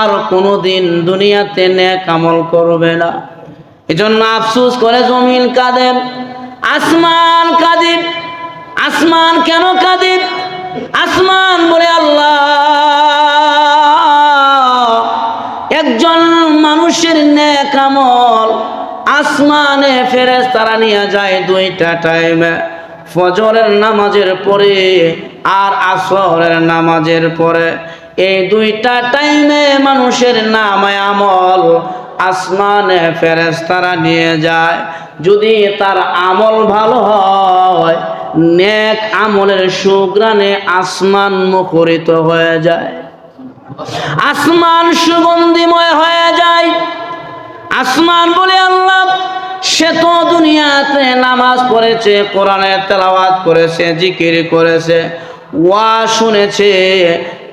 আর কোনোদিন দুনিয়াতে নেক আমল করবে না। এজন্য আফসোস করে জমিন কাঁদে, আসমান কাঁদে। আসমান কেন কাঁদে? আসমান বলে আল্লাহ, একজন মানুষের নেক আমল আসমানে ফেরেশতারা নিয়ে যায় দুইটা টাইমে, ফজরের নামাজের পরে আর আসরের নামাজের পরে। এই দুইটা টাইমে মানুষের নামায় আমল আসমানে ফেরেশতারা নিয়ে যায়। যদি তার আমল ভালো হয়, নেক আমলের সুঘ্রাণে আসমান মুখরিত হয়ে যায়, আসমান সুগন্ধিময় হয়ে যায়। আসমান বলে আল্লাহ, সে তো দুনিয়াতে নামাজ পড়েছে, কোরআনের তেলাওয়াত করেছে, জিকির করেছে, ওয়াজ শুনেছে,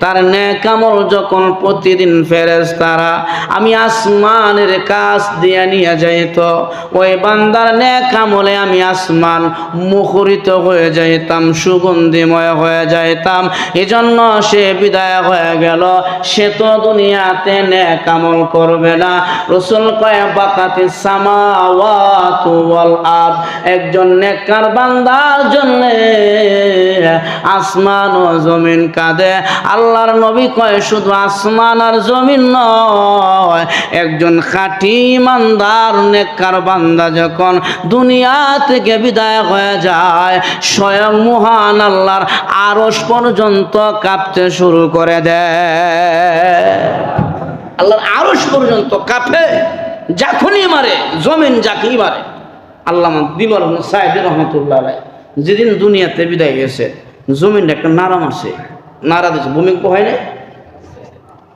তার নেক আমল যখন প্রতিদিন ফেরেশতারা আমি আসমানের কাছ দিয়ে নিয়ে যাইত, ওই বান্দার নেক আমলে আমি আসমান মুখরিত হয়ে যাইতাম, সুগন্ধিময় হয়ে যাইতাম। এজন্য সে বিদায় হয়ে গেল, সে তো দুনিয়াতে নেক আমল করবে না। রাসূল কয় বাকাতিস সামাওয়াতু ওয়াল আরদ, একজন নেককার বান্দার জন্য আসমান ও জমিন কাঁদে। আল্লাহর নবী কয় শুধু আসমান আর জমিন নয়, একজন খাঁটি ইমানদার নেককার বান্দা যখন দুনিয়া থেকে বিদায় হয়ে যায়, স্বয়ং মহান আল্লাহর আরশ পর্যন্ত কাঁপতে শুরু করে দেয়। আল্লাহর আরশ পর্যন্ত কাঁপে, যখনই মারে জমিন, যাকেই মারে। আল্লামা বিমল সাইদি রহমতুল্লাহ আলাইহি যেদিন দুনিয়াতে বিদায় গেছে, জমিনটা একটা নারাম আছে, নারা দিয়েছে, ভূমিকম্প হয় না?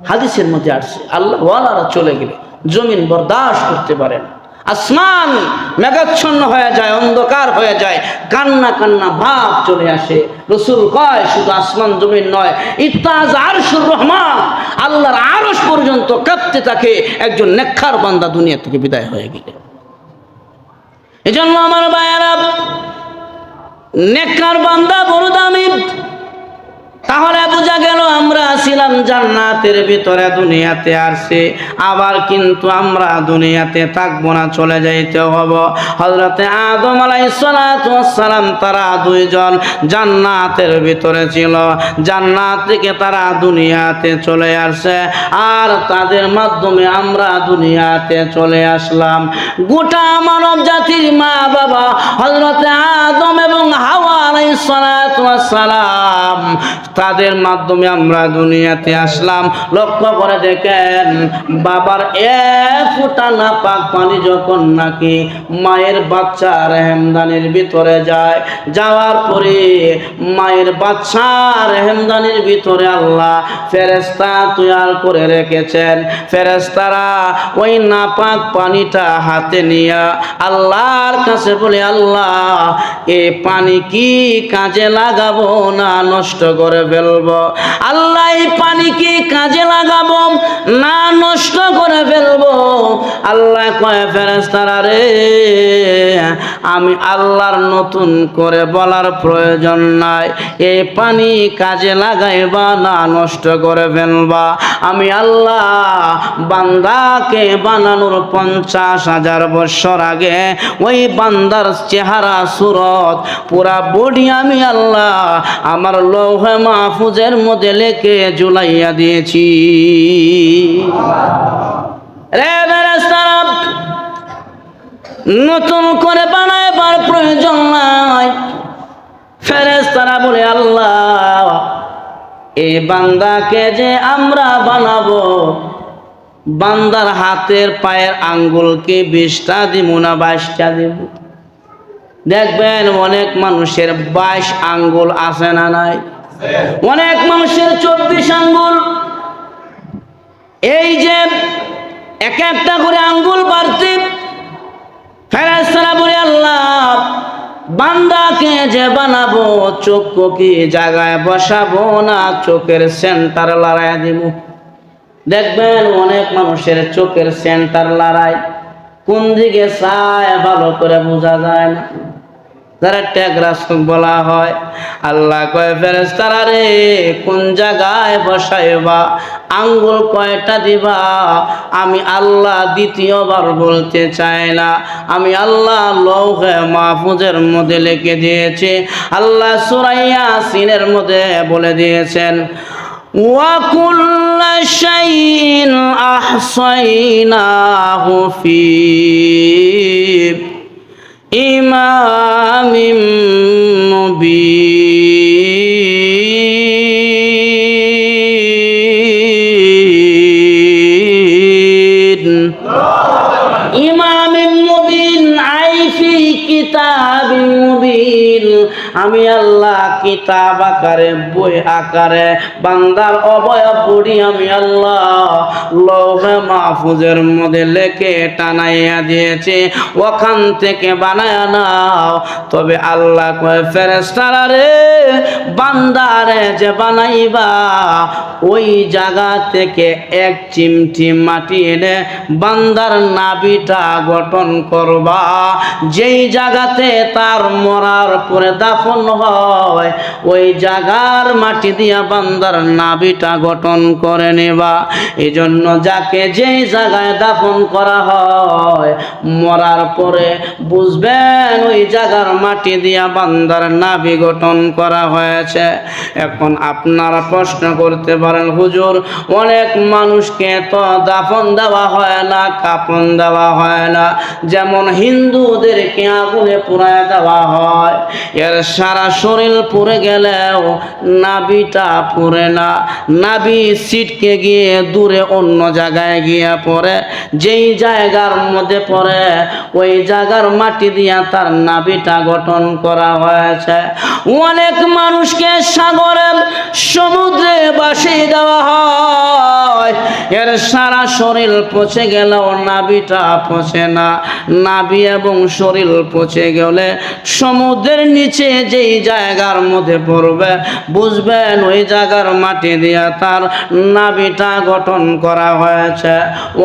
হাদিসের মধ্যে আসছে আল্লাহ ওয়ালারা চলে গেলে জমিন বরদাস্ত করতে পারে না, আসমান মেঘাচ্ছন্ন হয়ে যায়, অন্ধকার হয়ে যায়, কান্না কান্না ভাব চলে আসে। রাসূল কয় শুধু আসমান জমিন নয়, ইত্তাজ আরশুর রহমান, আল্লাহর আরশ পর্যন্ত কাঁপতে থাকে একজন নেককার বান্দা দুনিয়া থেকে বিদায় হয়ে গেলে। এজন্য আমার ভাইয়েরা, নেককার বান্দা বড় দামি। তাহলে বোঝা গেল আমরা ছিলাম জান্নাতের ভিতরে, দুনিয়াতে আসছি, আবার কিন্তু আমরা দুনিয়াতে থাকবো না, চলে যাইতে হবে। হযরতে আদম আলাইহিস সালাতু ওয়াস সালাম তারা দুইজন জান্নাতের ভিতরে ছিল, জান্নাত থেকে তারা দুনিয়াতে চলে আসছে, আর তাদের মাধ্যমে আমরা দুনিয়াতে চলে আসলাম। গোটা মানব জাতির মা বাবা হযরতে আদম এবং হাওয়া আলাইহিস সালাতু ওয়াস সালাম, তাদের মাধ্যমে আমরা দুনিয়াতে আসলাম। লক্ষ্য করে দেখেন, বাবার এক ফোঁটা নাপাক পানি যখন নাকি মায়ের বাচ্চা রেহেমদানির ভিতরে যায়, যাওয়ার পরে মায়ের বাচ্চা রেহেমদানির ভিতরে আল্লাহ ফেরেশতা তৈরি করে রেখেছেন। ফেরেশতারা ওই নাপাক পানিটা হাতে নিয়ে আল্লাহর কাছে বলে, আল্লাহ এই পানি কি কাজে লাগাবো না নষ্ট করে ফেলবো? আল্লাহ এই পানি কি কাজে লাগাবো না নষ্ট করে ফেলবো? আল্লাহ কয় ফেরেশতারা রে, আমি আল্লাহর নতুন করে বলার প্রয়োজন নাই, এই পানি কাজে লাগাইবা না নষ্ট করে ফেলবা। আমি আল্লাহ বান্দাকে বানানোর 50,000 বছর আগে ওই বান্দার চেহারা সুরত পুরা বডি আমি আল্লাহ আমার লৌহে মাহফুজের মধ্যে লেখে ঝুলাইয়া দিয়েছি। রে ফেরেশতারা, নতুন করে বানাইবার প্রয়োজন নাই। ফেরেশতারা বলে, আল্লাহ এই বান্দাকে যে আমরা বানাবো, বান্দার হাতের পায়ের আঙ্গুলকে 20টা দিব না 22টা দিব? দেখবেন অনেক মানুষের 22 আঙ্গুল আছে না নাই? অনেক মানুষের 24 আঙ্গুল। এই যে এক একটা করে আঙ্গুল বাড়তে, ফেরেশতারা বলে, আল্লাহ বান্দাকে যে বানাবো চোখ কি জায়গায় বসাবো না চোখের সেন্টার লড়াই দিব? দেখবেন অনেক মানুষের চোখের সেন্টার লড়াই, কোন দিকে চায় ভালো করে বোঝা যায় না, যারা ট্যাগরাস বলা হয়। আল্লাহ কয় ফেরেশতারা রে, কোন জায়গায় বসাইবা আঙ্গুল কয়টা দিবা? আমি আল্লাহ দ্বিতীয়বার বলতে চাই না। আমি আল্লাহ লৌহে মাহফুজের মধ্যে লিখে দিয়েছি। আল্লাহ সূরা ইয়াসিনের মধ্যে বলে দিয়েছেন, ওয়া কুল্লা শাইইন আহসাইনাহু ফি ইমামিম মুবিন। ইমামিম মুবিন আই ফি কিতাবিম মুবিন। আমি আল্লাহ কিতাব আকারে, বই আকারে বান্দার অবয়ব পড়ি আমি আল্লাহ লৌহে মাহফুজের মধ্যে লেখে টানাইয়া দিয়েছি, ওখান থেকে বানায় নাও। তবে আল্লাহ কয়, ফেরেশতারা রে, বান্দারে যে বানাইবা ওই জায়গা থেকে এক চিমটি মাটি এনে বান্দার নাভিটা গঠন করবা। যেই জায়গাতে তার মরার পরে দাফন হয় ওই জায়গার মাটি দিয়া বান্দার নাভিটা গঠন করে নেবা। এই জন্য যাকে যেই জায়গায় দাফন করা হয় মরার পরে বুঝবেন ওই জায়গার মাটি দিয়া বান্দার নাভি গঠন করা হয়েছে। এখন আপনারা প্রশ্ন করতে পারেন, হুজুর অনেক মানুষকে তো দাফন দেওয়া হয় না, কাফন দেওয়া হয় না, যেমন হিন্দুদেরকে আগুনে পুড়ায় দেওয়া হয়, এর সারা শরীর পুড়ে গেলেও নাভিটা পুড়ে না। নাভি ছিটকে গিয়ে দূরে অন্য জায়গায় গিয়ে পড়ে, যেই জায়গার মধ্যে পড়ে ওই জায়গার মাটি দিয়া তার নাভিটা গঠন করা হয়েছে। অনেক মানুষকে সাগরে, সমুদ্রে ভাসিয়ে দেওয়া হয়, এর সারা শরীর পচে গেলেও নাভিটা পচে না। নাভি এবং শরীর পচে গেলে সমুদ্রের নিচে যেই জায়গার মধ্যে পড়বে বুঝবেন ওই জায়গার মাটি দিয়া তার নাভিটা গঠন করা হয়েছে।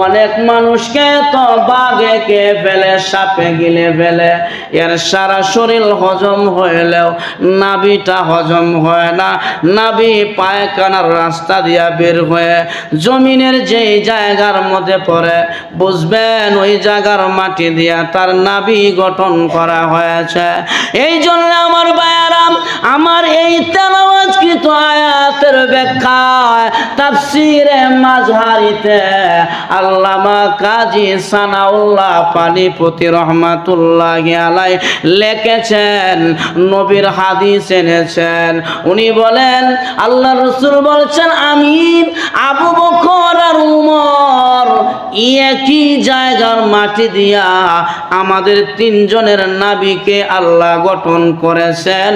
অনেক মানুষকে তো বাঘে কে ফেলে, সাপে গিলে ফেলে, এর সারা শরীর হজম হইলেও নাভিটা হজম হয় না। নাভি পায়খানার রাস্তা দিয়া বের হয়ে জমিনের যেই জায়গার মধ্যে পড়ে বুঝবেন ওই জায়গার মাটি দিয়া তার নাভি গঠন করা হয়েছে। এই জন্য আমার ভাইয়ারাম, আমার এই তেলাওয়াতকৃত আয়াতের ব্যাখ্যায় তাফসীরে মাযহারিতে আল্লামা কাজী সানাউল্লাহ পানিপতি রহমাতুল্লাহি আলাইহি লিখেছেন, নবীর হাদিস এনেছেন। উনি বলেন, আল্লাহ রাসূল বলছেন, আমি আবু বকর আর উমর একই জায়গার মাটি দিয়া আমাদের তিনজনের নাভিকে আল্লাহ গঠন করেছেন।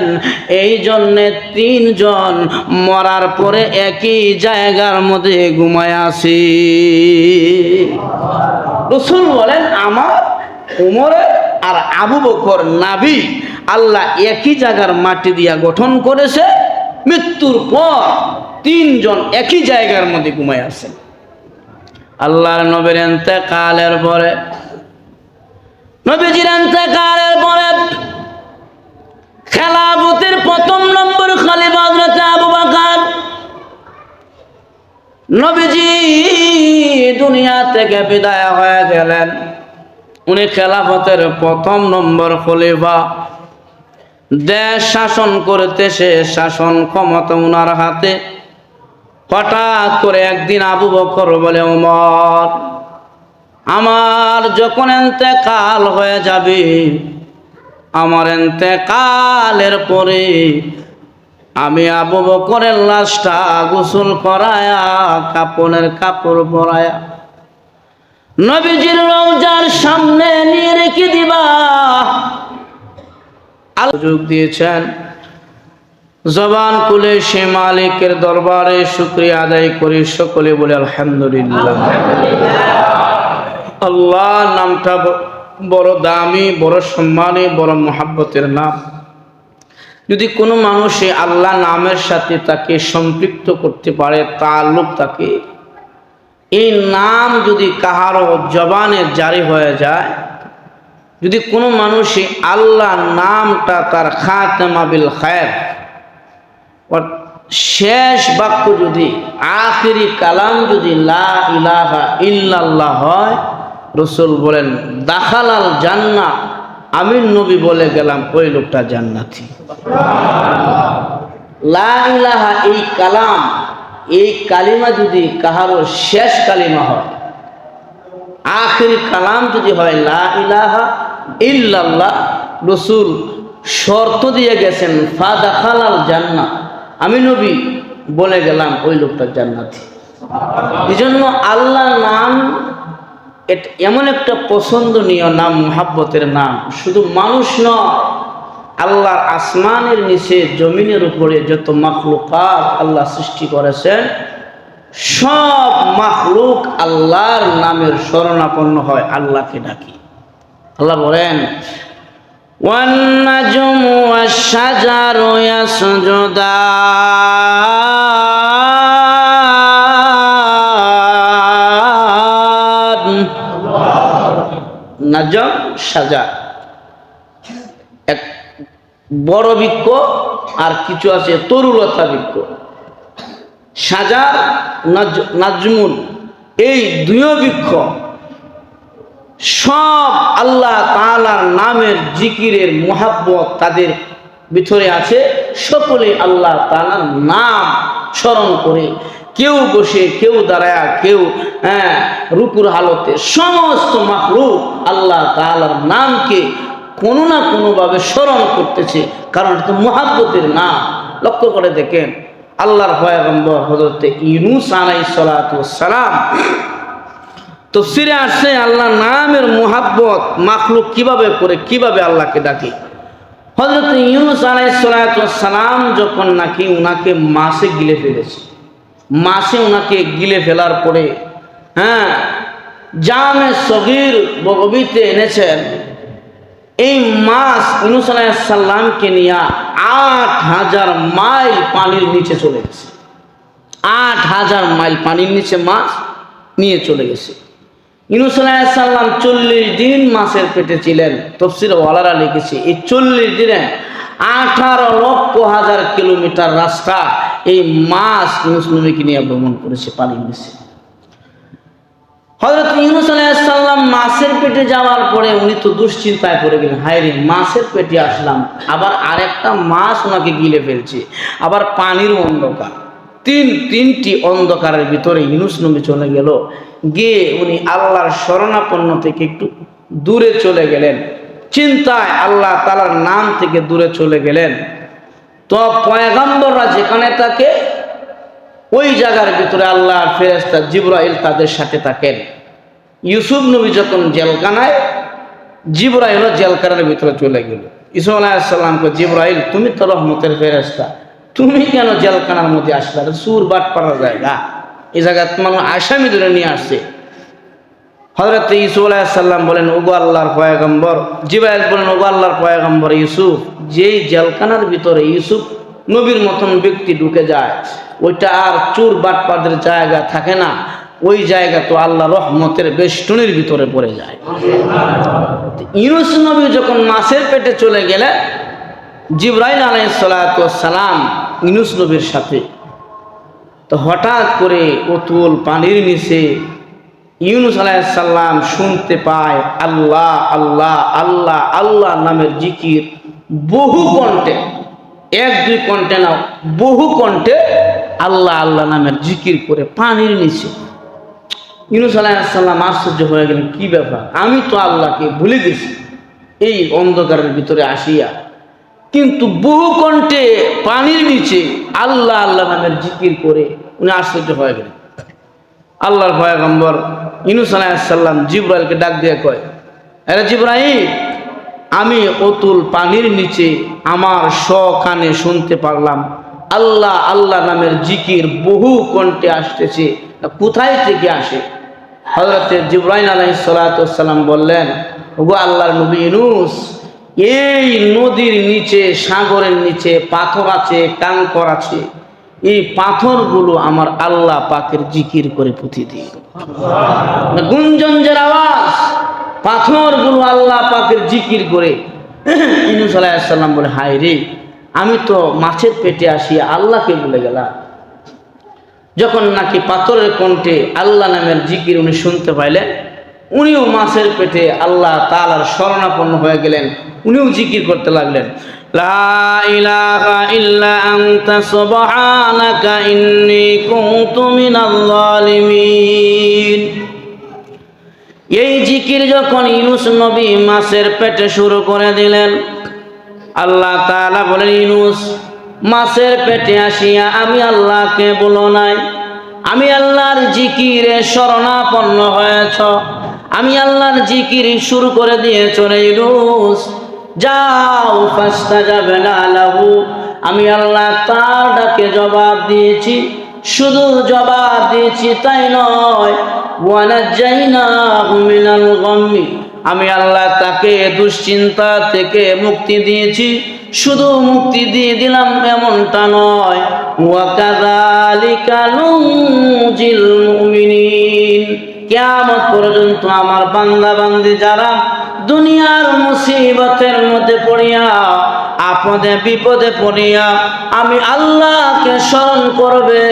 এই জন্যে তিনজন মরার পরে একই জায়গার মধ্যে ঘুমায় আসি। রাসূল বলেন, আমার উমরের আর আবু বকর নাভি আল্লাহ একই জায়গার মাটি দিয়া গঠন করেছে। মৃত্যুর পর তিনজন একই জায়গার মধ্যে ঘুমায় আছে। আল্লাহর নবীর ইন্তেকালের পরে, নবীজির ইন্তেকালের পরে খেলাফতের প্রথম নম্বর খলিফা হযরত আবু বকর, নবীজি দুনিয়া থেকে বিদায় হয়ে গেলেন। উনি খেলাফতের প্রথম নম্বর খলিফা। দেশ শাসন করতেছে, শাসন ক্ষমতা উনার হাতে। হঠাৎ করে একদিন আবু বকর বলে, ওমর, আমার যখন ইন্তেকাল হয়ে যাবে, আমার ইন্তেকালের পরে আমি আবু বকরের লাশটা গোসল করায়া কাপনের কাপড় পরায়া নবীজির রওজার সামনে নিয়ে রেখে দিবা। সুযোগ দিয়েছেন, জবান খুলে সে মালিকের দরবারে শুকরিয়া আদায় করি। সকলে বলে আলহামদুলিল্লাহ। আল্লাহ নামটা বড় দামি, বড় সম্মানী, বড় মহাব্বতের নাম। যদি কোনো মানুষে আল্লাহ নামের সাথে তাকে সম্পৃক্ত করতে পারে, তাআল্লুক থাকে, এই নাম যদি কাহারো জবানে জারি হয়ে যায়, যদি কোনো মানুষে আল্লাহ নামটা তার খাতেমা বিল খায়র শেষ বাক্য যদি আখিরি কালাম যদি লা ইলাহা ইল্লাল্লাহ হয়, রাসূল বলেন দাখালাল জান্নাহ, আমি নবী বলে গেলাম ওই লোকটা জান্নাতি। লা ইলাহা এই কালাম, এই কালিমা যদি কাহারো শেষ কালিমা হয়, আখিরি কালাম যদি হয় লা ইলাহা ইল্লাল্লাহ, রাসূল শর্ত দিয়ে গেছেন ফা দাখালাল জান্নাহ, আমি নবী বলে গেলাম ওই লোকটা জান্নাতি। এই জন্য আল্লাহর নাম এমন একটা পছন্দনীয় নাম, মুহাব্বতের নাম। শুধু মানুষ নয়, আল্লাহর আসমানের নিচে জমিনের উপরে যত মাখলুকাত আল্লাহ সৃষ্টি করেছেন, সব মাখলুক আল্লাহর নামের শরণাপন্ন হয়, আল্লাহকে ডাকি। আল্লাহ বলেন والنجم والشجر يسجدان। নাজম সাজার এক বড় বৃক্ষ, আর কিছু আছে তরুলতা বৃক্ষ। সাজার নাজমুন, এই দুই বৃক্ষ সব আল্লাহ তাআলার নামের জিকিরের মুহাব্বত তাদের ভিতরে আছে। সকলে আল্লাহ তাআলার নাম স্মরণ করে, কেউ বসে, কেউ দাঁড়ায়, কেউ রুকুর হালতে, সমস্ত মাখলুক আল্লাহ তাআলার নামকে কোনো না কোনোভাবে স্মরণ করতেছে, কারণ এটা মুহাব্বতের নাম। লক্ষ্য করে দেখেন আল্লাহর পয়গম্বর হযরত ইউনূস আলাইহিস সালাতু ওয়াস সালাম তাফসীরে আসছে আল্লাহর নামের মুহাব্বত মাখলুক কিভাবে করে, কিভাবে আল্লাহকে ডাকে। হযরত ইউনূস আলাইহিস সালাতু ওয়াস সালাম যখন নাকি উনাকে মাছে গিলে ফেলেছে, মাছে উনাকে গিলে ফেলার পরে জামে সগীর বগবিতে এনেছেন। এই মাছ ইউনূস আলাইহিস সালামকে নিয়ে ৮,০০০ মাইল পানির নিচে চলে গেছে। ৮,০০০ মাইল পানির নিচে মাছ নিয়ে চলে গেছে। ইউনূস আলাইহিস সালাম ৪০ দিন মাছের পেটে ছিলেন। তাফসীরে ওয়ালারা লিখেছে এই ৪০ দিনে ১৮,০০০,০০০ কিলোমিটার রাস্তা এই মাছ ইউনূস নবীকে নিয়ে ভ্রমণ করেছে পানির নিচে। হযরত ইউনূস আলাইহিস সালাম মাছের পেটে যাওয়ার পরে উনি তো দুশ্চিন্তায় পড়ে গেলেন, হায় রে, মাছের পেটে আসলাম, আবার আরেকটা মাছ ওনাকে গিলে ফেলছে, আবার পানির অন্ধকার, তিনটি অন্ধকারের ভিতরে ইউনূস নবী চলে গেল। গিয়ে উনি আল্লাহর শরণাপন্ন থেকে একটু দূরে চলে গেলেন, চিন্তায় আল্লাহ তাআলার নাম থেকে দূরে চলে গেলেন। তো পয়গম্বররা যেখানে থাকে ওই জায়গার ভিতরে আল্লাহর ফেরেশতা জিবরাইল তাদের সাথে থাকেন। ইউসুফ নবী যখন জেলখানায়, জিবরাইলও জেলখানার ভিতরে চলে গেল। ইউসুফ আলাইহিস সালামকে, জিবরাইল তুমি তো রহমতের ফেরেশতা, তুমি কেন জেলখানার মধ্যে আসলে? সুর বাট পাড়া জায়গা, এই জায়গায় তোমার আসামি ধরে নিয়ে আসছে। হযরত ইউসুফ আলাইহিস সালাম বলেন, ওগো আল্লাহর পয়গম্বর। জিবরাইল বলেন, ওগো আল্লাহর পয়গম্বর ইউসুফ, যেই জেলখানার ভিতরে ইউসুফ নবীর মতন ব্যক্তি ঢুকে যায়, ওইটা আর চোর বাটপাড়দের জায়গা থাকে না, ওই জায়গা তো আল্লাহ রহমতের বেষ্টনীর ভিতরে পড়ে যায়। ইউনূস নবী যখন মাছের পেটে চলে গেলেন, জিবরাইল আলাইহিস সালাতু ওয়াস সালাম ইউনূস নবীর সাথে, তো হঠাৎ করে অতুল পানির নিচে ইউনূস আলাইহিস সালাম শুনতে পায় আল্লাহ আল্লাহ আল্লাহ আল্লাহ নামের জিকির বহু কণ্ঠে, ১-২ কণ্ঠে না, বহু কণ্ঠে আল্লাহ আল্লাহ নামের জিকির করে পানির নিচে। ইউনূস আলাইহিস সালাম আশ্চর্য হয়ে গেলেন, কি ব্যাপার, আমি তো আল্লাহকে ভুলে গেছি এই অন্ধকারের ভিতরে আসিয়া, কিন্তু বহু কণ্ঠে পানির নিচে আল্লাহ আল্লাহ নামের জিকির করে উনি আশ্চর্য হয়ে গেলেন। আল্লাহর পয়গম্বর ইউনূস আলাইহিস সালাম জিবরাইলকে ডাক দিয়ে কয়, আরে জিবরাইল, আমি অতুল পানির নিচে আমার কানে শুনতে পারলাম আল্লাহ আল্লাহ নামের জিকির বহু কণ্ঠে আসতেছে, কোথায় থেকে আসে? হযরত জিবরাইল আলাইহিস সালাতু ওয়াস সালাম বললেন, ওগো আল্লাহর নবী ইউনূস, এই নদীর নিচে, সাগরের নিচে পাথর আছে, কাঙ্কর আছে, এই পাথরগুলো আমার আল্লাহ পাকের জিকির করে প্রতিদিন। গুঞ্জনের আওয়াজ, পাথরগুলো আল্লাহ পাকের জিকির করে। ইউনূস আলাইহিস সালাম বলে, হায় রে, আমি তো মাছের পেটে আসিয়া আল্লাহকে ভুলে গেলাম। যখন নাকি পাথরের কণ্ঠে আল্লাহ নামের জিকির উনি শুনতে পাইলেন, উনিও মাছের পেটে আল্লাহ তাআলার শরণাপন্ন হয়ে গেলেন, উনিও জিকির করতে লাগলেন, লা ইলাহা ইল্লা আনতা সুবহানাকা ইন্নী কুনতু মিনাল জালিমিন। এই জিকির যখন ইউনূস নবী মাছের পেটে শুরু করে দিলেন, আল্লাহ তাআলা বলেন, ইউনূস মাছের পেটে আসিয়া আমি আল্লাহকে বলো নাই, আমি আল্লাহর জিকিরে শরণাপন্ন হয়েছ, আমি আল্লাহর জিকির শুরু করে দিয়েছ রে ইউনূস, যাও ফাস্তাজাবনা লাহু, আমি আল্লাহ তার ডাকে জবাব দিয়েছি। শুধু জবাব দিয়েছি তাই নয়, ওয়ানাজাইনাহু মিনাল গাম্মি, আমি আল্লাহ তাকে দুশ্চিন্তা থেকে মুক্তি দিয়েছি। শুধু মুক্তি দিয়ে দিলাম এমনটা নয়, ওয়া কাযালিকা নুনজিল মুমিনিন, কিয়ামত পর্যন্ত আমার বান্দা বান্দি যারা দুনিয়ার মুসিবতের মধ্যে পড়িয়া, আপদে বিপদে পড়িয়া আমি আল্লাহকে স্মরণ করবে,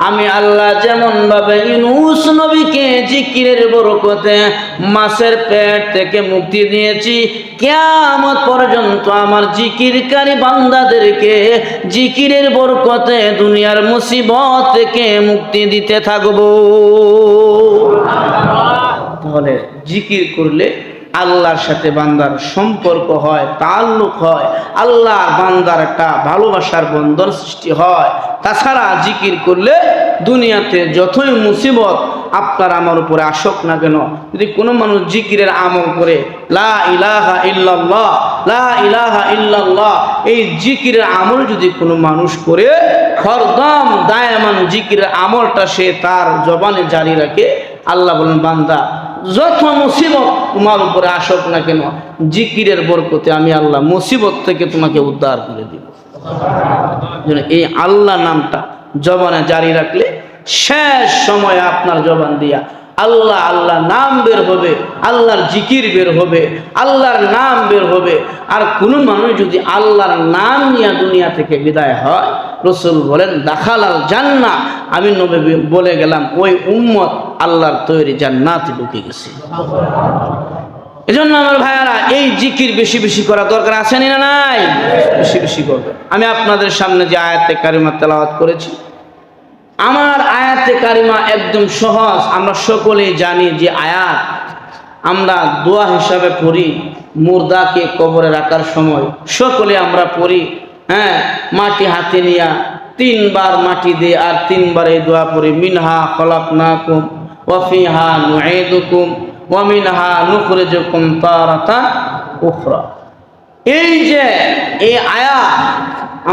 আমি আল্লাহ যেমন ভাবে ইউনূস নবীকে জিকিরের বরকতে মাছের পেট থেকে মুক্তি দিয়েছি, কিয়ামত পর্যন্ত আমার জিকিরকারী বান্দাদেরকে জিকিরের বরকতে দুনিয়ার মুসিবত থেকে মুক্তি দিতে থাকবো। তাহলে জিকির করলে আল্লাহর সাথে বান্দার সম্পর্ক হয়, তাআল্লুক হয়, আল্লাহ বান্দার একটা ভালোবাসার বন্ধন সৃষ্টি হয়। তাছাড়া জিকির করলে দুনিয়াতে যতই মুসিবত আপনার আমার উপরে আসুক না কেন, যদি কোনো মানুষ জিকিরের আমল করে, লা ইলাহা ইল্লাল্লাহ, লা ইলাহা ইল্লাল্লাহ, এই জিকিরের আমল যদি কোনো মানুষ করে, হরদম দায়ামান জিকিরের আমলটা সে তার জবানে জারি রাখে, আল্লাহ বলেন, বান্দা যত মুসিবত তোমার উপরে আসুক না কেন, জিকিরের বরকতে আমি আল্লাহ মুসিবত থেকে তোমাকে উদ্ধার করে দিব। এই আল্লাহ নামটা জবানে জারি রাখলে শেষ সময় আপনার জবান দিয়া আল্লাহ আল্লাহ নাম বের হবে, আল্লাহর জিকির বের হবে, আল্লাহর নাম বের হবে। আর কোনো মানুষ যদি আল্লাহর নাম নিয়ে দুনিয়া থেকে বিদায় হয়, রাসূল বলেন, দাখালাল জান্নাহ, আমি নবী বলে গেলাম ওই উম্মত আল্লাহর তৈরি জান্নাতে ঢুকে গেছে। এজন্য আমার ভাইয়ারা, এই জিকির বেশি বেশি করা দরকার আছে না নাই? বেশি বেশি করবে। আমি আপনাদের সামনে যে আয়াতে কারিমা তেলাওয়াত করেছি, আমার আয়াতে কারিমা একদম সহজ, আমরা সকলেই জানি যে আয়াত আমরা দোয়া হিসাবে পড়ি মুর্দাকে কবরে রাখার সময়, সকলে আমরা পড়ি, হ্যাঁ, মাটি হাতে নিয়া 3 বার মাটি দিয়ে আর 3 বার এই দোয়া পড়ি, মিনহা খলাকনাকুম ওয়া ফিহা নুঈদুকুম ওয়া মিনহা নুখরিজুকুম তারাতান উখরা। এই যে এই আয়াত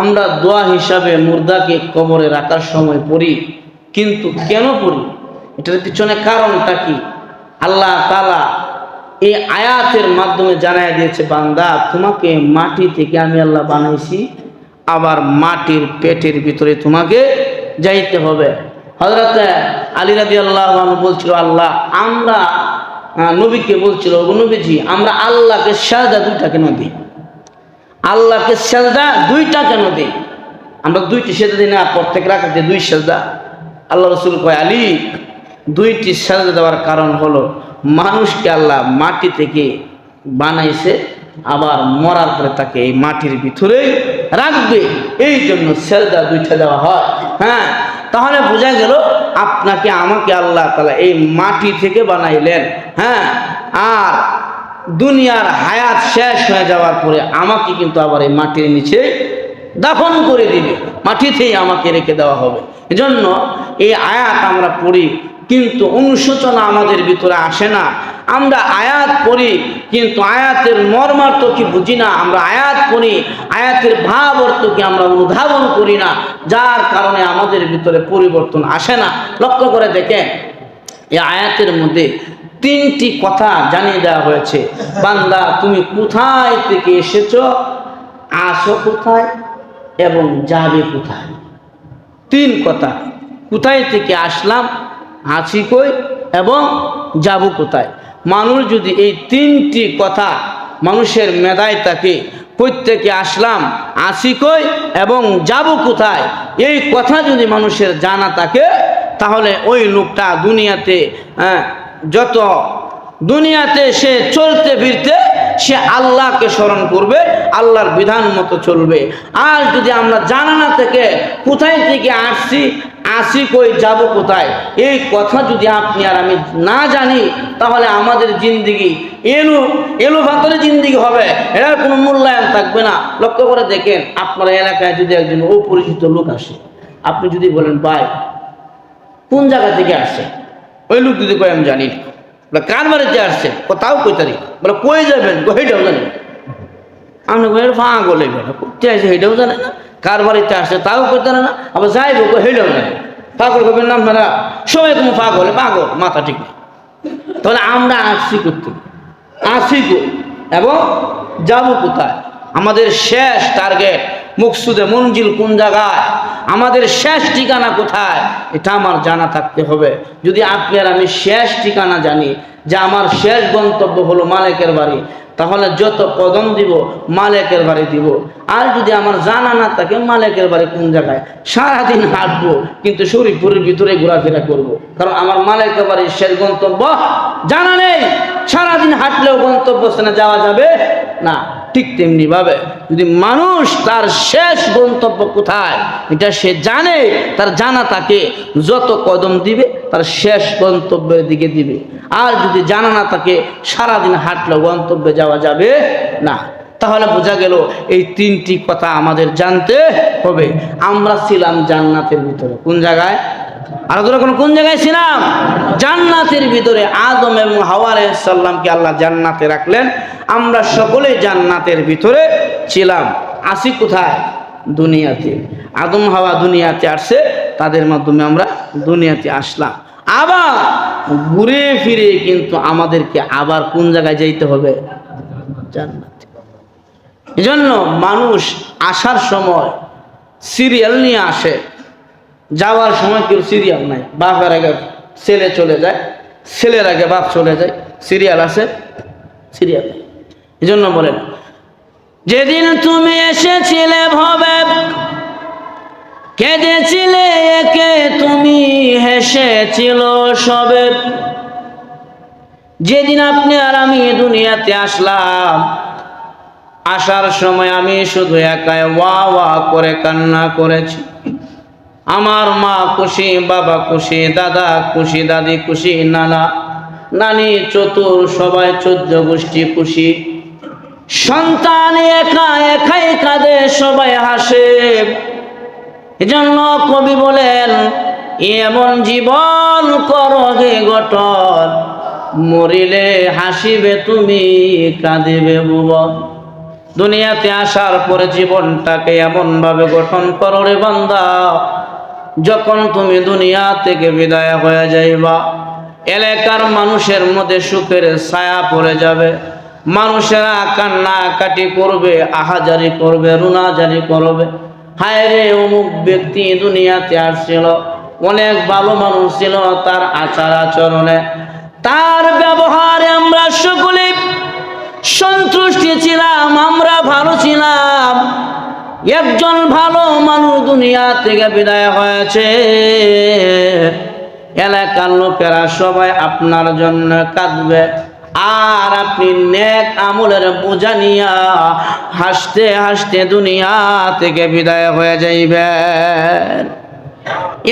আমরা দোয়া হিসাবে মুর্দাকে কবরে রাখার সময় পড়ি, কিন্তু কেন পড়ি, এটার পিছনে কারণটা কি? আল্লাহ তাআলা এই আয়াতের মাধ্যমে জানায় দিয়েছে, বান্দা তোমাকে মাটি থেকে আমি আল্লাহ বানাইছি, আবার মাটির পেটের ভিতরে তোমাকে যাইতে হবে। হযরত আলী রাদিয়াল্লাহু আনহু বলছিল, আল্লাহ আমরা নবীকে বলছিল, নবীজি আমরা আল্লাহকে সাজদা 2টা কেন দিই? আল্লাহকে সাজদা 2টা কেন দিই? আমরা 2টি সাজদা দিই না, প্রত্যেক রাকাতে 2 সাজদা? আল্লাহ রাসূল কয়, আলী 2টি সাজদা দেওয়ার কারণ হলো মানুষকে আল্লাহ মাটি থেকে বানাইছে, আবার মরার পরে তাকে এই মাটির ভিতরেই রাখবে, এই জন্য সাজদা 2টা দেওয়া হয়। হ্যাঁ, তাহলে বোঝা গেল আপনাকে আমাকে আল্লাহ তাআলা এই মাটি থেকে বানাইলেন, হ্যাঁ, আর দুনিয়ার হায়াত শেষ হয়ে যাওয়ার পরে আমাকে কিন্তু আবার এই মাটির নিচে দাফন করে দিবে, মাটিতেই আমাকে রেখে দেওয়া হবে। এজন্য এই আয়াত আমরা পড়ি, কিন্তু অনুশোচনা আমাদের ভিতরে আসে না। আমরা আয়াত পড়ি কিন্তু আয়াতের মর্মার্থ কি বুঝি না, আমরা আয়াত পড়ি, আয়াতের ভাব অর্থ কি আমরা অনুধাবন করি না, যার কারণে আমাদের ভিতরে পরিবর্তন আসে না। লক্ষ্য করে দেখেন, এই আয়াতের মধ্যে 3টি কথা জানিয়ে দেওয়া হয়েছে, বান্দা তুমি কোথায় থেকে এসেছো, আসো কোথায় এবং যাবে কোথায়। 3 কথা, কোথায় থেকে আসলাম, আছি কই এবং যাব কোথায়। মানুষ যদি এই 3টি কথা মানুষের মেধায় থাকে, কই থেকে আসলাম, আসি কই এবং যাব কোথায়, এই কথা যদি মানুষের জানা থাকে তাহলে ওই লোকটা দুনিয়াতে সে চলতে ফিরতে সে আল্লাহকে স্মরণ করবে, আল্লাহর বিধান মতো চলবে। আর যদি আমরা জানা না থেকে কোথায় থেকে আসি কই যাব কোথায়, এই কথা যদি আপনি আর আমি না জানি তাহলে আমাদের জিন্দিগি এলো ভাতরে জিন্দিগি হবে, এর কোনো মূল্যায়ন থাকবে না। লক্ষ্য করে দেখেন, আপনার এলাকায় যদি একজন অপরিচিত লোক আসে, আপনি যদি বলেন ভাই কোন জায়গা থেকে আসছে, ওই লোক যদি কয় আমি জানি না, বলে কার বাড়িতে আসছে, কোথাও কইতারি, বলে কই যাবেন, সেইটাও জানি না। আপনি পাগল কোথায় আসে সেইটাও জানে না, কার বাড়িতে আসছে তাও কইতে না, আবার যাইব সেইটাও জানে। পাগল করবেন না আপনারা, সবাই কোনো পাগল মাথা ঠিক নেই। তাহলে আমরা আসছি করতে, আসি কই এবং যাব কোথায়, আমাদের শেষ টার্গেট মকসুদে মঞ্জিল কোন জায়গায়, আমাদের শেষ ঠিকানা কোথায়, এটা আমার জানা থাকতে হবে। যদি আপনি আর আমি শেষ ঠিকানা জানি যে আমার শেষ গন্তব্য হলো মালিকের বাড়ি, তাহলে যত কদম দিব মালিকের বাড়ি দিব। আর যদি আমার জানা না থাকে মালিকের বাড়ি কোন জায়গায়, সারাদিন হাঁটবো কিন্তু শরীফপুরের ভিতরে ঘোরাফেরা করব, কারণ আমার মালিকের বাড়ির শেষ গন্তব্য জানা নেই। সারাদিন হাঁটলেও গন্তব্য স্থানে যাওয়া যাবে না। ঠিক তেমনি ভাবে যদি মানুষ তার শেষ গন্তব্য কোথায় এটা সে জানে, তার জানা থাকে, যত কদম দিবে তার শেষ গন্তব্যের দিকে দিবে। আর যদি জানা না থাকে সারাদিন হাঁটলেও গন্তব্যে যাওয়া যাবে না। তাহলে বোঝা গেল এই তিনটি কথা আমাদের জানতে হবে। আমরা ছিলাম জান্নাতের ভিতরে, কোন জায়গায়, আর কোন জায়গায় ছিলাম, জান্নাতের ভিতরে। আদম এবং হাওয়া আলাইহিস সালামকে আল্লাহ জান্নাতে রাখলেন, আমরা সকলে জান্নাতের ভিতরে ছিলাম। আসি কোথায়, দুনিয়াতে। আদম হাওয়া দুনিয়াতে আসছে, তাদের মাধ্যমে আমরা দুনিয়াতে আসলাম। আবার ঘুরে ফিরে কিন্তু আমাদেরকে আবার কোন জায়গায় যাইতে হবে, জান্নাতে। এজন্য মানুষ আসার সময় সিরিয়াল নিয়ে আসে, যাওয়ার সময় কেউ সিরিয়াল নাই। বাপের আগে ছেলে চলে যায়, ছেলের আগে বাপ চলে যায়, সিরিয়াল আছে, সিরিয়াল নেই। এই জন্য বলেন, যেদিন তুমি এসেছিলে ভবে কেঁদেছিলে একে, তুমি হেসেছিল সবে। যেদিন আপনি আর আমি দুনিয়াতে আসলাম, আসার সময় আমি শুধু একাই ওয়া ওয়া করে কান্না করেছি। আমার মা খুশি, বাবা খুশি, দাদা খুশি, দাদি খুশি, নানা নানি চতুর, সবাই 14 গোষ্ঠী খুশি। সন্তান একা একাই কাঁদে, সবাই হাসে। এজন্য কবি বলেন, এমন জীবন করো হে গঠন, মরিলে হাসিবে তুমি, কাঁদিবে ভুবন। দুনিয়াতে আসার পরে জীবনটাকে এমন ভাবে গঠন করো রে বান্দা, যখন তুমি দুনিয়া থেকে বিদায় হয়ে যাইবা, এলাকার মানুষের মধ্যে সুখের ছায়া পড়ে যাবে। মানুষেরা কান্নাকাটি করবে, আহাজারি করবে, রুনাজারি করবে, হায় রে অমুক ব্যক্তি দুনিয়াতে আসছিল, অনেক ভালো মানুষ ছিল, তার আচার আচরণে, তার ব্যবহারে আমরা সকলে সন্তুষ্টি ছিলাম, আমরা ভালো ছিলাম। একজন ভালো মানুষ দুনিয়া থেকে বিদায় হয়েছে, এলাকার লোকেরা সবাই আপনার জন্য কাঁদবে, আর আপনি নেক আমলের বোঝা নিয়া হাসতে হাসতে দুনিয়া থেকে বিদায় হয়ে যাইবেন।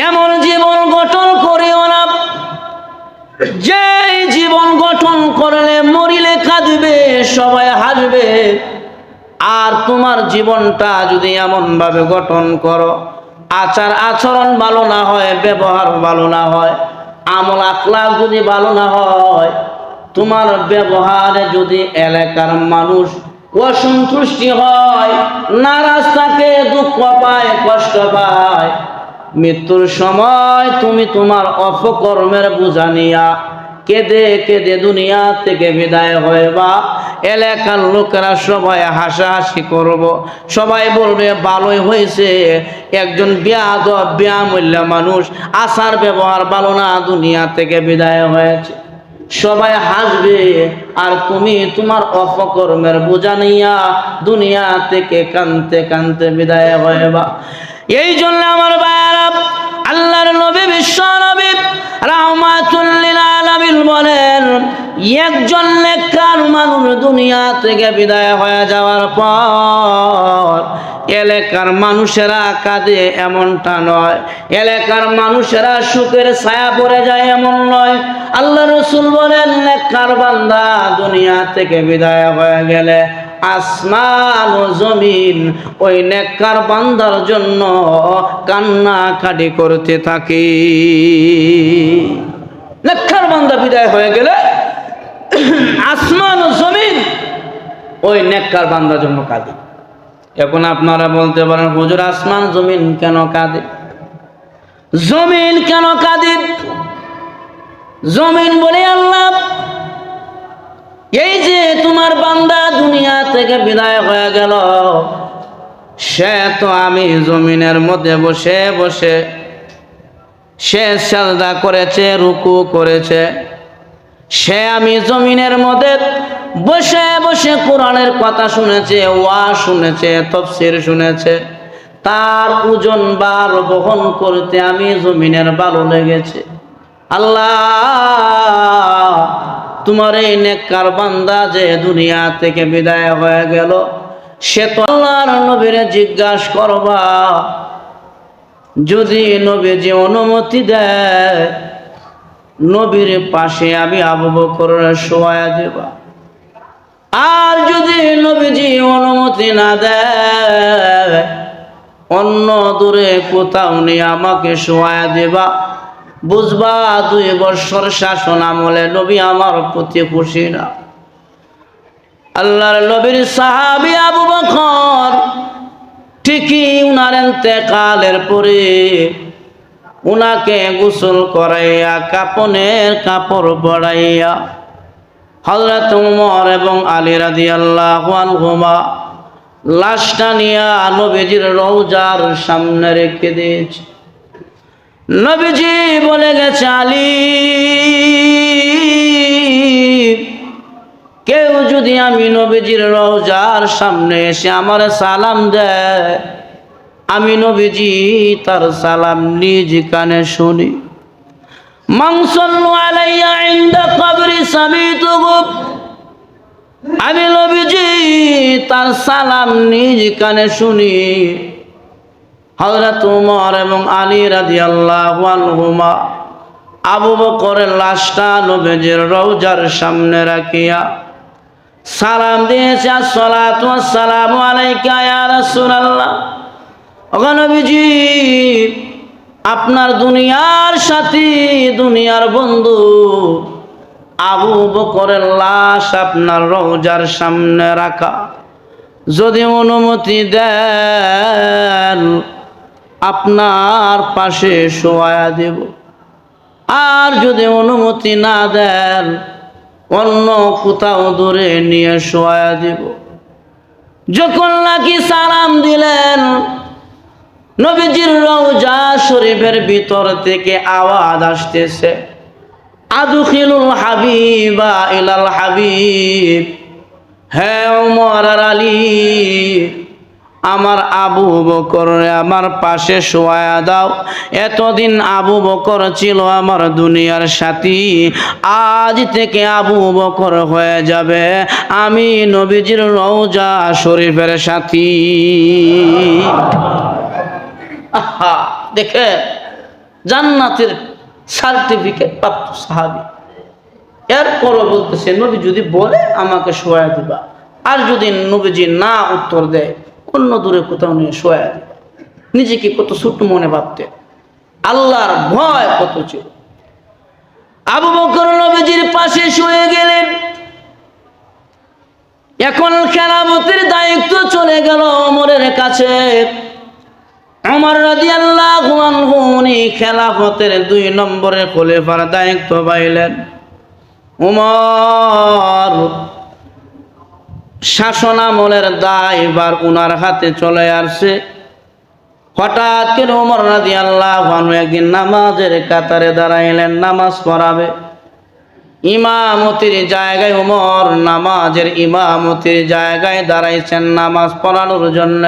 এমন জীবন গঠন করিও না যে জীবন গঠন করলে মরিলে কাঁদবে, সবাই হাসবে। আর তোমার জীবনটা যদি এমন ভাবে গঠন করো, আচার আচরণ ভালো না হয়, ব্যবহার ভালো না হয়, আমল আখলাক যদি ভালো না হয়, তোমার ব্যবহারে যদি এলাকার মানুষ অসন্তুষ্টি হয়, নারাজ থাকে, দুঃখ পায়, কষ্ট পায়, মৃত্যুর সময় তুমি তোমার অপকর্মের বোঝা নিয়া কেঁদে কেঁদে দুনিয়া থেকে বিদায় হইবা। এলাকার লোকেরা সবাই হাসাহাসি করব, সবাই বলবে ভালোই হয়েছে, একজন বেয়ামূল্য মানুষ, আচার ব্যবহার ভালো না, দুনিয়া থেকে বিদায় হয়েছে। সবাই হাসবে, আর তুমি তোমার অপকর্মের বোঝা নিয়া দুনিয়া থেকে কানতে কানতে বিদায় হইবা। এই জন্য আমার ভাইরা, আল্লাহর নবী বিশ্ব নবী রাহমাতুল লিল আলামিন বলেন, একজন নেককার মানুষ দুনিয়া থেকে বিদায় হয়ে যাওয়ার পর এলাকার মানুষেরা কাঁদে এমনটা নয়, এলাকার মানুষেরা সুখের ছায়া পড়ে যায় এমন নয়। আল্লাহ রাসূল বলেন, নেককার বান্দা দুনিয়া থেকে বিদায় হয়ে গেলে আসমান ও জমিন ওই নেককার বান্দার জন্য কান্নাকাটি করতে থাকে। নেককার বান্দা বিদায় হয়ে গেলে আসমান ও জমিন ওই নেককার বান্দার জন্য কাঁদে। এখন আপনারা বলতে পারেন, হুজুর আসমান জমিন কেন কাঁদে? জমিন কেন কাঁদে? জমিন বলে, আল্লাহ এই যে তোমার বান্দা দুনিয়া থেকে বিদায় হয়ে গেল, সে তো আমি জমিনের মধ্যে বসে বসে সে সাজদা করেছে, রুকু করেছে, সে আমি জমিনের মধ্যে বসে বসে কোরআনের কথা শুনেছে, ওয়াজ শুনেছে, তাফসীর শুনেছে, তার ওজন বার বহন করতে আমি জমিনের ভালো লেগেছে। আল্লাহ, তোমার এই নেককার বান্দা যে দুনিয়া থেকে বিদায় হয়ে গেল, সে তো আল্লাহর নবীরে জিজ্ঞাসা করবা, যদি নবীজি অনুমতি দেয় নবীর পাশে আমি আবু বকরের শোয়া দেবা, আর যদি নবীজি অনুমতি না দেয় অন্য দূরে কোথাও নিয়ে আমাকে শোয়া দেবা, বুঝবা 2 বছর শাসন আমলে নবী আমার প্রতি খুশি না। আল্লাহর নবীর সাহাবী আবু বকর ঠিকই উনার ইন্তেকালের পরে উনাকে গোসল করাইয়া কাপনের কাপড় পরাইয়া হযরত ওমর এবং আলী রাদিয়াল্লাহু আনহুমা লাশটা নিয়ে নবীজির রওজার সামনে রেখে দিয়েছে। নবীজি বলে গেছে, আলী, কেউ যদি আমি নবীজির রওজার সামনে এসে আমার সালাম দেয়, আমি নবীজি তার সালাম নিজ কানে শুনি। মান সাল্লু আলাইয়া ইনদা কবরি সামিতুহু, আমি নবীজি তার সালাম নিজ কানে শুনি। হযরত ওমর এবং আলী রাদিয়াল্লাহু আনহুমা আবু বকরের লাশটা নবীজির রওজার সামনে রাখিয়া সালাম দিয়েছে, আসসালাতু ওয়াসসালামু আলাইকা ইয়া রাসূলুল্লাহ। ও নবীজি, আপনার দুনিয়ার সাথী, দুনিয়ার বন্ধু আবু বকরের লাশ আপনার রওজার সামনে রাখা, যদি অনুমতি দেন আপনার পাশে শোয়া দেব, আর যদি অনুমতি না দেন অন্য কোথাও দূরে নিয়ে শোয়া দেব। যখন নাকি সালাম দিলেন, নবীজির রওজা শরীফের ভিতর থেকে আওয়াজ আসতেছে, আদখিলুল হাবিবা ইলাল হাবিব, হে ওমর আর আলী, আমার আবু বকর আমার পাশে শোয়া দাও। এতদিন আবু বকর ছিল আমার দুনিয়ার সাথী, আজ থেকে আবু বকর হয়ে যাবে আমি নবীজির রওজা শরীফের সাথী। আহা, দেখে জান্নাতের সার্টিফিকেট প্রাপ্ত সাহাবী। এরপরও বলতেছে, নবী যদি বলে আমাকে শোয়া দিবা, আর যদি নবীজি না উত্তর দেয় অন্য দূরে কোথাও নিয়ে শোয়া দিবা। নিজেকে কত ছোট মনে ভাবতে, আল্লাহর ভয় কত ছিল। আবু বকর নবীজির পাশে শুয়ে গেলেন। এখন খেলাফতের দায়িত্ব চলে গেল ওমরের কাছে। ওমর রাদিয়াল্লাহু আনহু উনি খেলাফতের 2 নম্বরের খলিফার দায়িত্ব পাইলেন। ওমর শাসন আমলের দায়ভার উনার হাতে চলে আসছে। হঠাৎ করে ওমর রাদিয়াল্লাহু আনহু একদিন নামাজের কাতারে দাঁড়াইলেন, নামাজ পড়াবে। ইমামতির জায়গায় উমর নামাজের ইমামতির জায়গায় দাঁড়াইছেন নামাজ পড়ানোর জন্য।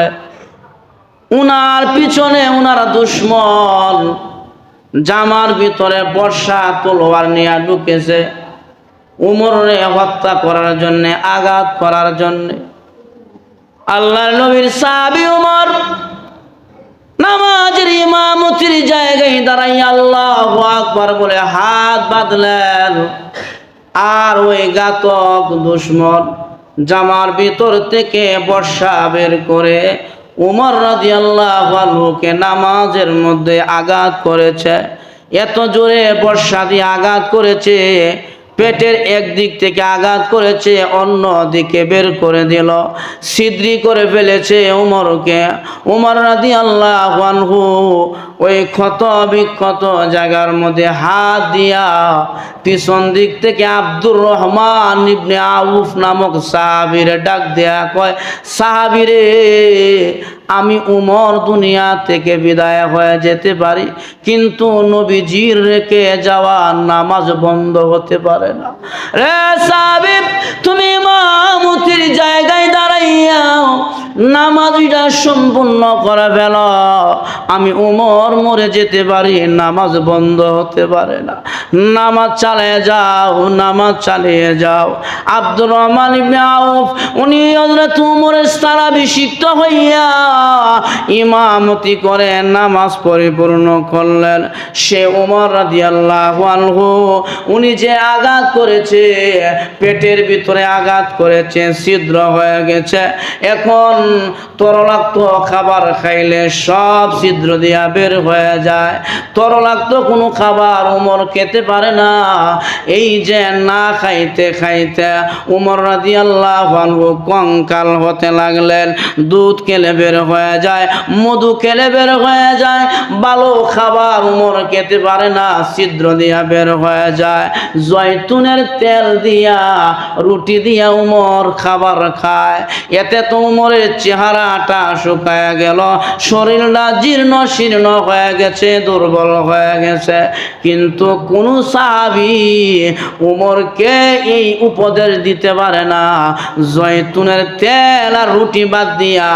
উনার পিছনে উনার দুশ্মন জামার ভিতরে বর্ষা তলোয়ার নিয়ে ঢুকেছে উমররে হত্যা করার জন্য, আঘাত করার জন্য। আল্লাহর নবীর সাহাবী উমর নামাজের ইমামতির জায়গায় দাঁড়াই আল্লাহু আকবার বলে হাত বাঁধলেন। আর ওই ঘাতক দুশ্মন জামার ভিতর থেকে বর্ষা বের করে উমর রাদিয়াল্লাহু আনহুকে নামাজের মধ্যে আঘাত করেছে। এত জোরে বর্ষা দিয়ে আঘাত করেছে, পেটের একদিক থেকে আঘাত করেছে, অন্য দিকে বের করে দিল, ছিদ্রি করে ফেলেছে উমরকে। উমর রাদিয়াল্লাহু আনহু ওই ক্ষত বিক্ষত জায়গার মধ্যে হাত দিয়া পিছন দিক থেকে আব্দুর রহমান ইবনে আউফ নামক সাহাবীরে ডাক দেয়া কয়, সাহাবীরে আমি উমর দুনিয়া থেকে বিদায় হয়ে যেতে পারি, কিন্তু নবীজির রেখে যাওয়া নামাজ বন্ধ হতে পারে না। রে সাহাবী, তুমি ইমামতির জায়গায় দাঁড়াইয়া নামাজটা সম্পূর্ণ করে ফেল, আমি উমর মরে যেতে পারি, নামাজ বন্ধ হতে পারে না। নামাজ চালিয়ে যাও, নামাজ চালিয়ে যাও। আব্দুর রহমান ইবনে আউফ উনি হযরত উমরের স্থলাভিষিক্ত হইয়া ইমামতি করে নামাজ পরিপূর্ণ করলেন। সে উমর রাদিয়াল্লাহু আনহু উনি যে আঘাত করেছে, পেটের ভিতরে আঘাত করেছে, ছিদ্র হয়ে গেছে। এখন তরলাক্ত খাবার খাইলে সব ছিদ্র দিয়া বের হয়ে যায়। তরলাক্ত কোনো খাবার উমর খেতে পারে না। এই যে না খাইতে খাইতে উমর রাদিয়াল্লাহু আনহু কঙ্কাল হতে লাগলেন। দুধ খেলে বের হয়ে যায়, মধু খেলে বের হয়ে যায়, ভালো খাবার উমর খেতে পারে না, ছিদ্র দিয়া বের হয়ে যায়। জয়তুনের তেল দিয়া রুটি দিয়া উমর খাবার খায়। এতে তো উমরের চেহারাটা শুকায় গেল, শরীরটা জীর্ণ শীর্ণ হয়ে গেছে, দুর্বল হয়ে গেছে। কিন্তু কোন সাহাবী উমরকে এই উপদেশ দিতে পারে না, জয়তুনের তেল আর রুটি বাদ দিয়া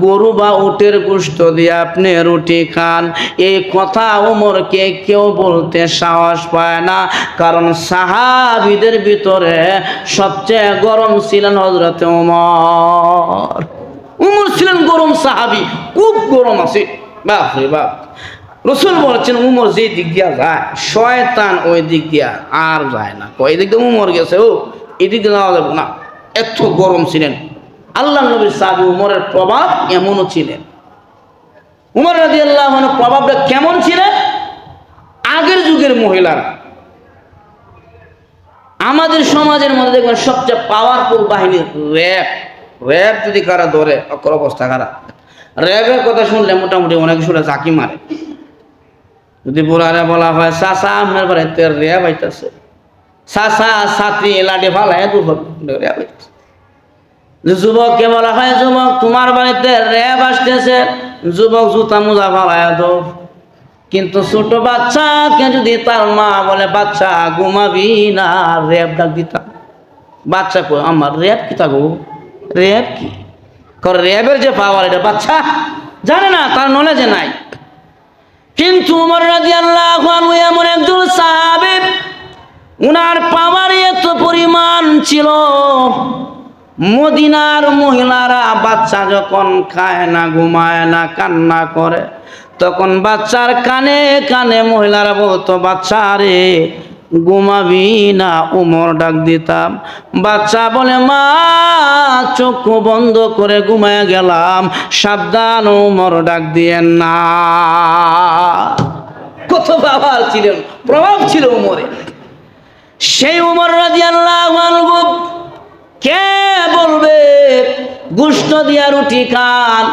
গরু বা উটের গোশত দিয়ে আপনি রুটি খান। এই কথা উমরকে কেউ বলতে সাহস পায় না, কারণ সাহাবীদের ভিতরে সবচেয়ে গরম ছিলেন হযরত উমর। উমর ছিলেন গরম সাহাবী, খুব গরম আছে, বাপ রে বাপ। রাসূল বলেছেন উমর যে দিক দিয়া যায় শয়তান ওই দিক দিয়া আর যায় না। ওই দিক দিয়ে উমর গেছে, ও এদিক দিয়ে যাওয়া যাবে না, এত গরম ছিলেন। আল্লাহ নবীর সাহাবী উমরের প্রভাব এমনও ছিলেন। উমর রাদিয়াল্লাহু আনহু প্রভাবটা কেমন ছিলেন? আগের যুগের মহিলারা আমাদের সমাজের মধ্যে দেখবেন সবচেয়ে পাওয়ারফুল বাহিনী র্যাব। র্যাব যদি কারা ধরে অকর অবস্থা খারাপ। র্যাবের কথা শুনলে মোটামুটি অনেক শুনে চাকি মারে। যদি বুড়ারে বলা হয় চাচা আপনার বাড়িতে র্যাব আইতাছে, চাচা ছাত্রী লাঠি ফালায় র্যাব আইতাছে। যুবককে বলা হয় যুবক তোমার বাড়িতে র্যাব আসতেছে, যুবক জুতা মোজা ফালায় দো। কিন্তু ছোট বাচ্চাকে যদি তার মা বলে বাচ্চা ঘুমাবি না, র্যাব ডাক দিতাম। বাচ্চা কো আমার র্যাব কি থাকবো, র্যাব কি? র্যাবের যে পাওয়ার এটা বাচ্চা জানে না, তার নলেজে নাই। কিন্তু উমর রাদিয়াল্লাহু আনহু এমন একজন সাহাবী, উনার পাওয়ার এত পরিমাণ ছিল, মদিনার মহিলারা বাচ্চা যখন খায় না, ঘুমায় না, কান্না করে, তখন বাচ্চার কানে কানে মহিলারা বলতো বাচ্চা রে ঘুমাবি না, উমর ডাক দিতাম। বাচ্চা বলে মা চক্ষু বন্ধ করে ঘুমায় গেলাম, সাবধান উমর ডাক দিয়েন না। কত বাবার ছিলেন, প্রভাব ছিল উমরের। সেই উমর রাদিয়াল্লাহু আনহু কে বলবে গোশত দিয়া রুটি খান,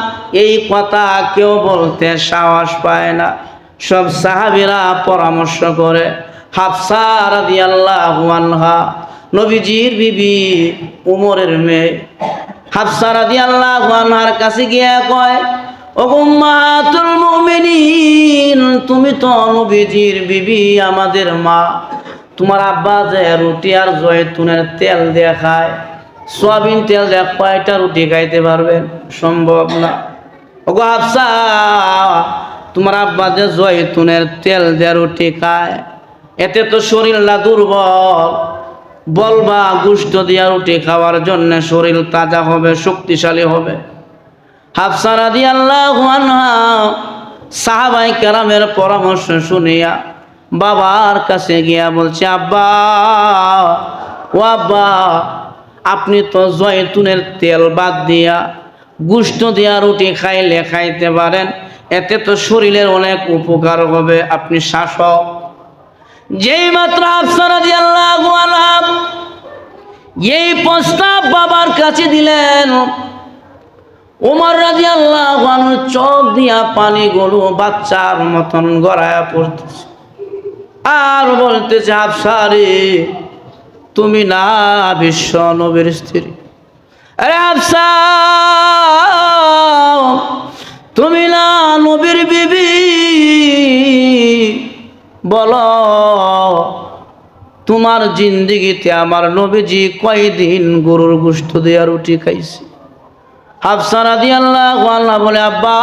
এই কথা কেউ বলতে সাহস পায় না। সব সাহাবীরা পরামর্শ করে। হাফসা রাদিয়াল্লাহু আনহা নবীজির বিবি উমরের মেয়ে, হাফসা রাদিয়াল্লাহু আনহার কাছে গিয়ে কয় ও উম্মাতুল মুমিনিন, তুমি তো নবীজির বিবি, আমাদের মা, তোমার আব্বা যে রুটি আর জয়তুনের তেল দিয়ে খায়, সয়াবিন তেল দিয়ে কয়টা রুটি খাইতে পারবেন? সম্ভব না। ওগো হাফসা, তোমার আব্বা যে জয়তুনের তেল দিয়ে রুটি খায়, এতে তো শরীরটা দুর্বল। বলবা গোশত দিয়া রুটি খাওয়ার জন্য শরীর তাজা হবে, শক্তিশালী হবে। হাফসা রাদিয়াল্লাহু আনহা সাহাবায়ে কেরামের পরামর্শ শুনিয়া বাবার কাছে গিয়া বলছে, আব্বা ও আব্বা, আপনি তো জয়তুনের তেল বাদ দিয়া গোশত দিয়া রুটি খাইলে খাইতে পারেন, এতে তো শরীরের অনেক উপকার হবে, আপনি শাসক। যেই মাত্র হাফসা রাদিয়াল্লাহু আনহা এই প্রস্তাব বাবার কাছে দিলেন, ওমর রাদিয়াল্লাহু আনহু চোখ দিয়া পানিগুলো বাচ্চার মতন গড়ায়া পড়তেছে আর বলতেছে, হাফসা রে, তুমি না বিশ্ব নবীর স্ত্রী? আরে হাফসা, তুমি না নবীর বিবি? বলো, তোমার জিন্দেগিতে আমার নবীজি কয়দিন গরুর গোশত দিয়া রুটি খাইছে? হাফসা রাদিয়াল্লাহু আনহা বলে, আব্বা,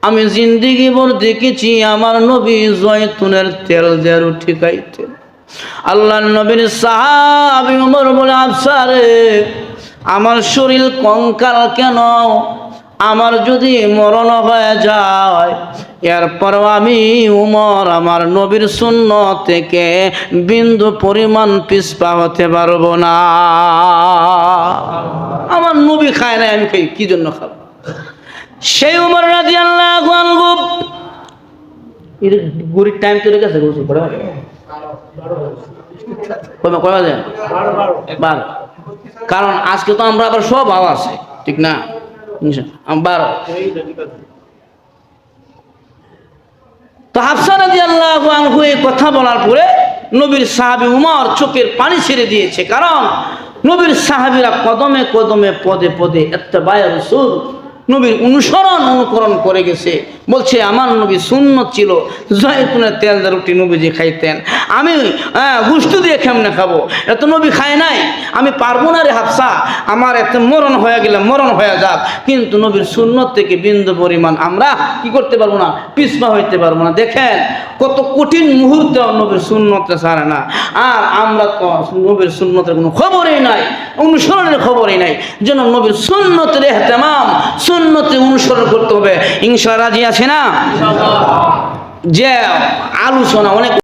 আমি জিন্দেগি ভর দেখেছি আমার নবী জয়তুনের তেল দিয়ে রুটি খাইতেন। আল্লাহর নবীর সাহাবী ওমর বলে, হাফসা রে, আমার শরীর কঙ্কাল কেন? আমার যদি মরণ হয়ে যায়, এরপরও আমি উমর আমার নবীর সুন্নাত থেকে বিন্দু পরিমাণ পিছপা হতে পারবো না। আমার নবী খায় না, আমি খাই, কি জন্য খাবো? সেই উমর রাদিয়াল্লাহু আনহু গুড়ির টাইম চলে গেছে, গোসল করে কয় বাজে? 12। কারণ আজকে তো আমরা আবার সব ভালো আছে, ঠিক না? 12। তো হাফসা রাদিয়াল্লাহু আনহু এই কথা বলার পরে নবীর সাহাবী উমর চোখের পানি ছেড়ে দিয়েছে। কারণ নবীর সাহাবীরা কদমে কদমে পদে পদে ইত্তেবায়ে রাসূল নবীর অনুকরণ করে গেছে। বলছে, আমার নবী সুন্নত ছিল জয়তুনের তেল দিয়ে রুটি নবীজি খাইতেন, আমি গোশত দিয়ে কেমনে খাবো? এত নবী খায় নাই, আমি পারবো না রে হাফসা, আমার এত মরণ হয়ে গেলে মরণ হয়ে যাক, কিন্তু নবীর সুন্নত থেকে বিন্দু পরিমাণ আমরা কি করতে পারবো না, পিছপা হইতে পারবো না। দেখেন কত কঠিন মুহূর্তে নবীর সুন্নতে ছাড়ে না, আর আমরা তো নবীর সুন্নতের কোনো খবরই নাই, অনুসরণের খবরই নাই। যেন নবীর সুন্নতের ইহতিমাম, সুন্নতে অনুসরণ করতে হবে। ইনশাআল্লাহ রাজি আছে না? যে আলোচনা অনেক